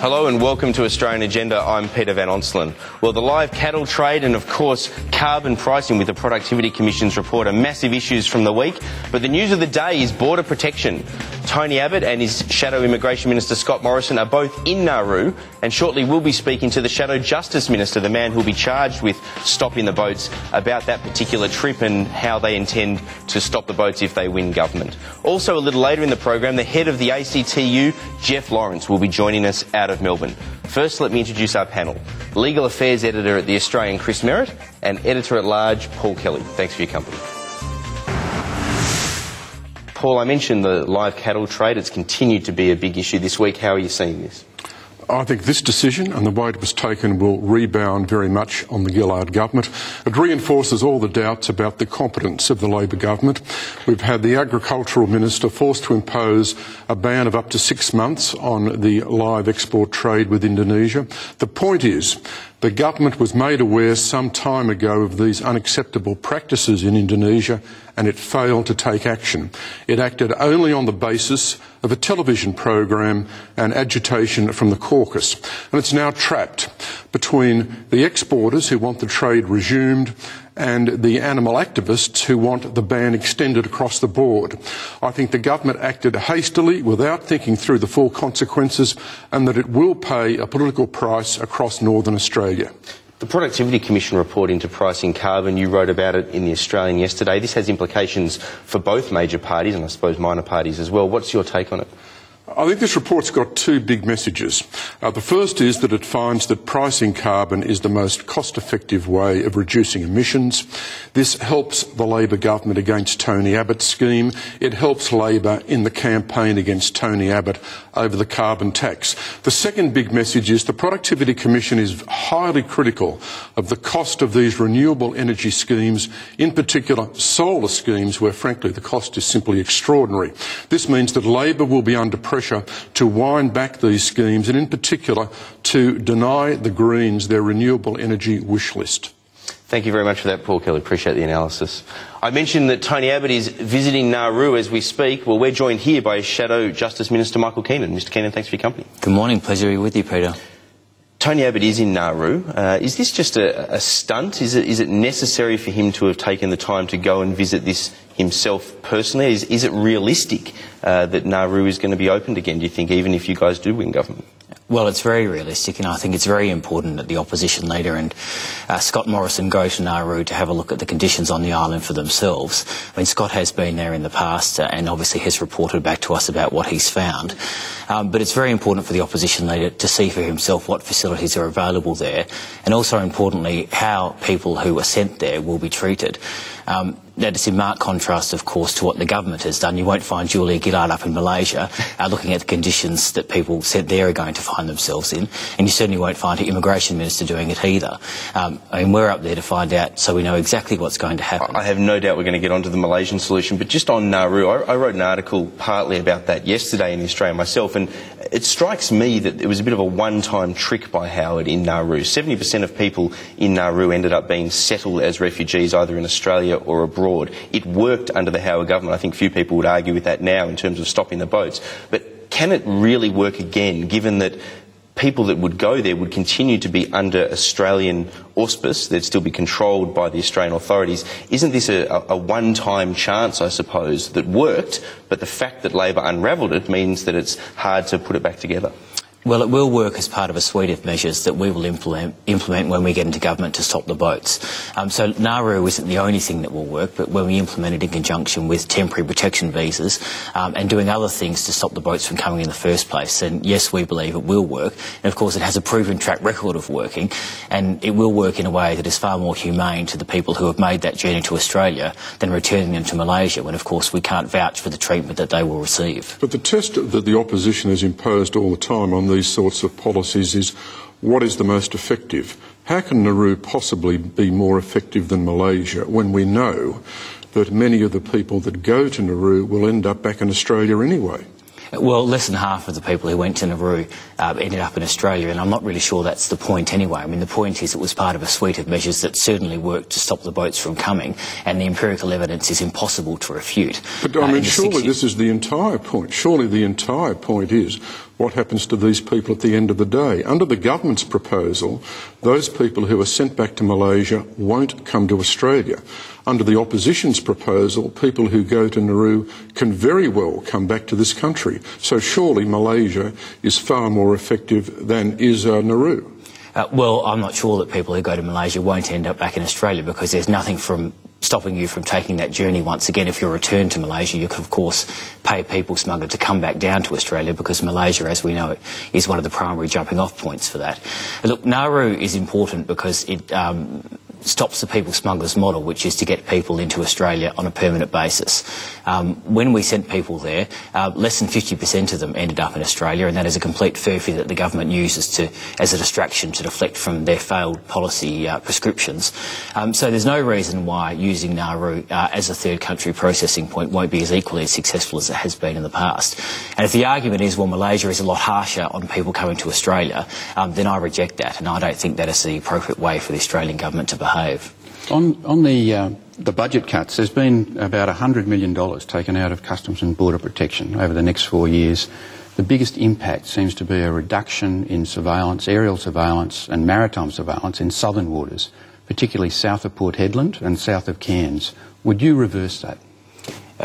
Hello and welcome to Australian Agenda. I'm Peter Van Onselen. Well, the live cattle trade and, of course, carbon pricing with the Productivity Commission's report are massive issues from the week. But the news of the day is border protection. Tony Abbott and his Shadow Immigration Minister Scott Morrison are both in Nauru, and shortly we'll be speaking to the Shadow Justice Minister, the man who'll be charged with stopping the boats, about that particular trip and how they intend to stop the boats if they win government. Also, a little later in the program, the head of the ACTU, Jeff Lawrence, will be joining us out of Melbourne. First, let me introduce our panel. Legal Affairs Editor at The Australian, Chris Merritt, and Editor-at-Large, Paul Kelly. Thanks for your company. Paul, I mentioned the live cattle trade. It's continued to be a big issue this week. How are you seeing this? I think this decision and the way it was taken will rebound very much on the Gillard government. It reinforces all the doubts about the competence of the Labor government. We've had the Agricultural Minister forced to impose a ban of up to 6 months on the live export trade with Indonesia. The point is, the government was made aware some time ago of these unacceptable practices in Indonesia, and it failed to take action. It acted only on the basis of a television program and agitation from the caucus. And it's now trapped between the exporters who want the trade resumed and the animal activists who want the ban extended across the board. I think the government acted hastily without thinking through the full consequences, and that it will pay a political price across Northern Australia. The Productivity Commission report into pricing carbon, you wrote about it in The Australian yesterday. This has implications for both major parties and I suppose minor parties as well. What's your take on it? I think this report's got two big messages. The first is that it finds that pricing carbon is the most cost-effective way of reducing emissions. This helps the Labor government against Tony Abbott's scheme. It helps Labor in the campaign against Tony Abbott over the carbon tax. The second big message is the Productivity Commission is highly critical of the cost of these renewable energy schemes, in particular solar schemes, where frankly the cost is simply extraordinary. This means that Labor will be under pressure to wind back these schemes, and in particular to deny the Greens their renewable energy wish list. Thank you very much for that, Paul Kelly. Appreciate the analysis. I mentioned that Tony Abbott is visiting Nauru as we speak. Well, we're joined here by Shadow Justice Minister Michael Keenan. Mr Keenan, thanks for your company. Good morning. Pleasure to be with you, Peter. Tony Abbott is in Nauru. Is this just a stunt? Is it necessary for him to have taken the time to go and visit this himself personally? Is it realistic that Nauru is going to be opened again, do you think, even if you guys do win government? Well, it's very realistic, and I think it's very important that the opposition leader and Scott Morrison go to Nauru to have a look at the conditions on the island for themselves. I mean, Scott has been there in the past and obviously has reported back to us about what he's found. But it's very important for the opposition leader to see for himself what facilities are available there, and also importantly how people who are sent there will be treated. That is in marked contrast, of course, to what the government has done. You won't find Julia Gillard up in Malaysia looking at the conditions that people sent there are going to find themselves in, and you certainly won't find her Immigration Minister doing it either. I mean, we're up there to find out so we know exactly what's going to happen. I have no doubt we're going to get onto the Malaysian solution, but just on Nauru, I wrote an article partly about that yesterday in The Australian myself, and it strikes me that it was a bit of a one-time trick by Howard in Nauru. 70% of people in Nauru ended up being settled as refugees either in Australia or abroad. It worked under the Howard government. I think few people would argue with that now in terms of stopping the boats. But can it really work again, given that people that would go there would continue to be under Australian auspice? They'd still be controlled by the Australian authorities. Isn't this a one-time chance, I suppose, that worked, but the fact that Labor unravelled it means that it's hard to put it back together? Well, it will work as part of a suite of measures that we will implement when we get into government to stop the boats. So Nauru isn't the only thing that will work, but when we implement it in conjunction with temporary protection visas and doing other things to stop the boats from coming in the first place, then yes, we believe it will work. And of course, it has a proven track record of working, and it will work in a way that is far more humane to the people who have made that journey to Australia than returning them to Malaysia, when of course we can't vouch for the treatment that they will receive. But the test that the opposition has imposed all the time on these sorts of policies is what is the most effective. How can Nauru possibly be more effective than Malaysia when we know that many of the people that go to Nauru will end up back in Australia anyway? Well, less than half of the people who went to Nauru ended up in Australia, and I'm not really sure that's the point anyway. I mean, the point is it was part of a suite of measures that certainly worked to stop the boats from coming, and the empirical evidence is impossible to refute. But, I mean, surely this is the entire point. Surely the entire point is what happens to these people at the end of the day? Under the government's proposal, those people who are sent back to Malaysia won't come to Australia. Under the opposition's proposal, people who go to Nauru can very well come back to this country. So surely Malaysia is far more effective than is Nauru. Well, I'm not sure that people who go to Malaysia won't end up back in Australia, because there's nothing from stopping you from taking that journey once again. If you're returned to Malaysia, you can of course pay a people smuggler to come back down to Australia, because Malaysia, as we know it, is one of the primary jumping off points for that. Look, Nauru is important because it stops the people smugglers model, which is to get people into Australia on a permanent basis. When we sent people there, less than 50% of them ended up in Australia, and that is a complete furphy that the government uses as a distraction to deflect from their failed policy prescriptions. So there's no reason why using Nauru as a third country processing point won't be as equally successful as it has been in the past. And if the argument is, well, Malaysia is a lot harsher on people coming to Australia, then I reject that, and I don't think that is the appropriate way for the Australian government to behave. On the budget cuts, there's been about $100 million taken out of Customs and Border Protection over the next 4 years. The biggest impact seems to be a reduction in surveillance, aerial surveillance and maritime surveillance in southern waters, particularly south of Port Hedland and south of Cairns. Would you reverse that?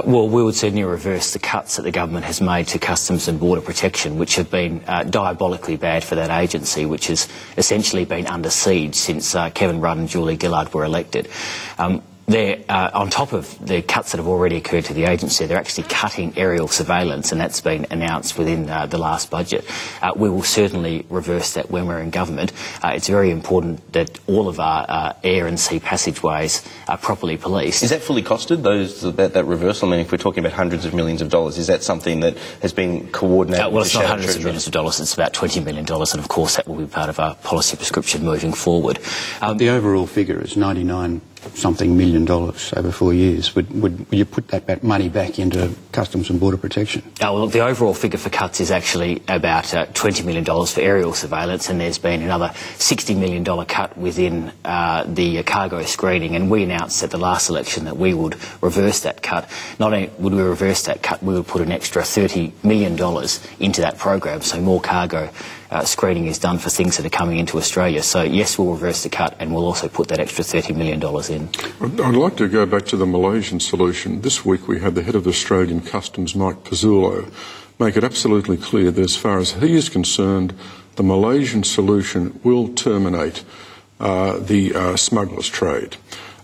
Well, we would certainly reverse the cuts that the government has made to Customs and Border Protection, which have been diabolically bad for that agency, which has essentially been under siege since Kevin Rudd and Julie Gillard were elected. On top of the cuts that have already occurred to the agency, they're actually cutting aerial surveillance, and that's been announced within the last budget. We will certainly reverse that when we're in government. It's very important that all of our air and sea passageways are properly policed. Is that fully costed, that reversal? I mean, if we're talking about hundreds of millions of dollars, is that something that has been coordinated? Well, it's not hundreds of millions of dollars, it's about $20 million, and of course that will be part of our policy prescription moving forward. The overall figure is $99-something million over 4 years. Would you put that money back into Customs and Border Protection? Well, the overall figure for cuts is actually about $20 million for aerial surveillance, and there's been another $60 million cut within the cargo screening, and we announced at the last election that we would reverse that cut. Not only would we reverse that cut, we would put an extra $30 million into that program, so more cargo screening is done for things that are coming into Australia. So yes, we'll reverse the cut, and we'll also put that extra $30 million in. I'd like to go back to the Malaysian solution. This week we had the head of Australian Customs, Mike Pizzulo, make it absolutely clear that as far as he is concerned, the Malaysian solution will terminate the smugglers' trade.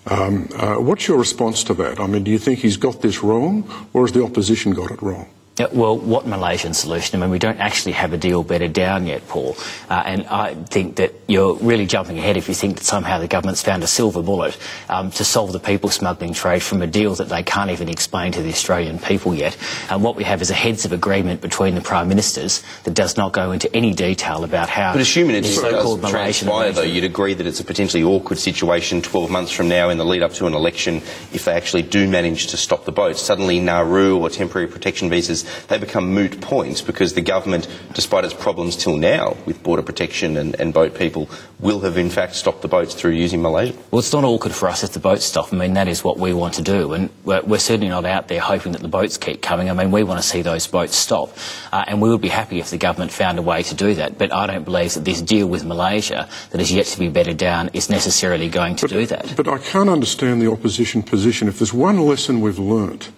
What's your response to that? I mean, do you think he's got this wrong, or has the opposition got it wrong? Well, what Malaysian solution? I mean, we don't actually have a deal bedded down yet, Paul. And I think that you're really jumping ahead if you think that somehow the government's found a silver bullet to solve the people smuggling trade from a deal that they can't even explain to the Australian people yet. And what we have is a heads of agreement between the Prime Ministers that does not go into any detail about how... But assuming it so-called does transpire, though, you'd agree that it's a potentially awkward situation 12 months from now in the lead-up to an election if they actually do manage to stop the boats. Suddenly Nauru or temporary protection visas, they become moot points because the government, despite its problems till now with border protection and boat people, will have in fact stopped the boats through using Malaysia. Well, it's not awkward for us if the boats stop. I mean, that is what we want to do, and we're certainly not out there hoping that the boats keep coming. I mean, we want to see those boats stop, and we would be happy if the government found a way to do that. But I don't believe that this deal with Malaysia that is yet to be bedded down is necessarily going to do that. But I can't understand the opposition position. If there's one lesson we've learnt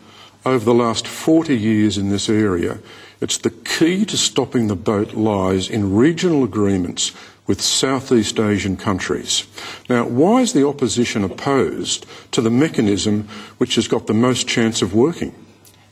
over the last 40 years in this area, it's the key to stopping the boat lies in regional agreements with Southeast Asian countries. Now, why is the opposition opposed to the mechanism which has got the most chance of working?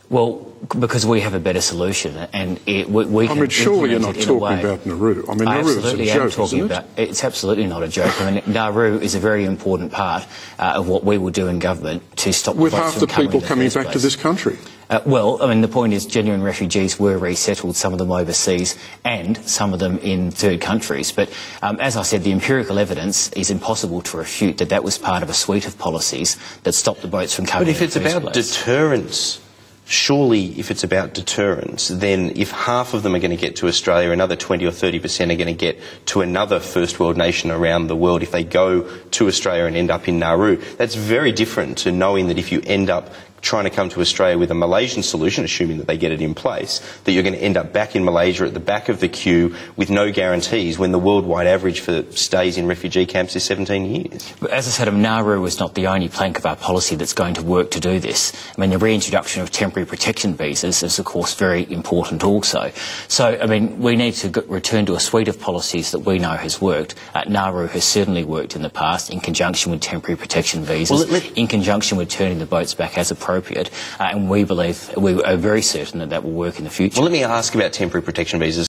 Well, because we have a better solution, and we can. I mean, surely you're not talking about Nauru. I mean, Nauru is a joke, isn't it? It's absolutely not a joke. I mean, Nauru is a very important part of what we will do in government to stop with half the people coming back to this country. Well, I mean, the point is genuine refugees were resettled, some of them overseas and some of them in third countries. But as I said, the empirical evidence is impossible to refute that was part of a suite of policies that stopped the boats from coming. But if it's about deterrence, surely if it's about deterrence, then if half of them are going to get to Australia, another 20 or 30% are going to get to another first world nation around the world if they go to Australia and end up in Nauru. That's very different to knowing that if you end up trying to come to Australia with a Malaysian solution, assuming that they get it in place, that you're going to end up back in Malaysia at the back of the queue with no guarantees when the worldwide average for stays in refugee camps is 17 years. But as I said, Nauru is not the only plank of our policy that's going to work to do this. I mean, the reintroduction of temporary protection visas is, of course, very important also. So, I mean, we need to return to a suite of policies that we know has worked. Nauru has certainly worked in the past in conjunction with temporary protection visas, in conjunction with turning the boats back as appropriate, and we are very certain that that will work in the future. Well, let me ask about temporary protection visas.